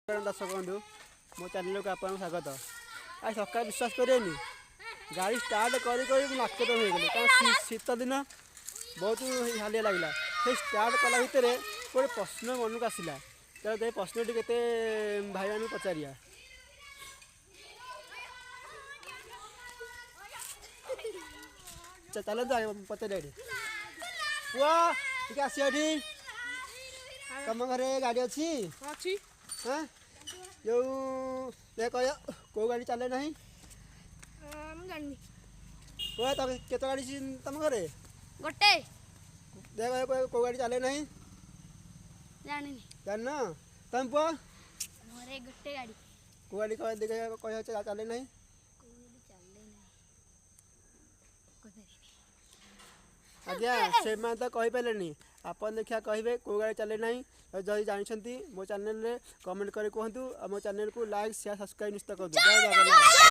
दर्शक बंधु मो चैनल को आपको स्वागत। आज सकाल विश्वास करेनि गाड़ी स्टार्ट कर नाकेदम हो गले कारण शीत दिन बहुत हालिया लगला से स्टार्ट कला भितर गोटे प्रश्न मन को आसला तो प्रश्न के भाई मान पचारिया। चलो पचार पुआ टे आस तुम घरे गाड़ी अच्छी हाँ जो कह कौ गाड़ी चले ना केत गाड़ी तुम घरे गोटे देख कौ गाड़ी चले ना जान तुम पुआ गोटे गाड़ी कौ गाड़ी कह चले ना आज्ञा से तो कहीपे आप देखा कहे कौ गाड़ी चले ना जदि जानते मो चैनल कमेंट कर कहतु मो चैनल को लाइक शेयर सब्सक्राइब निश्चित कर।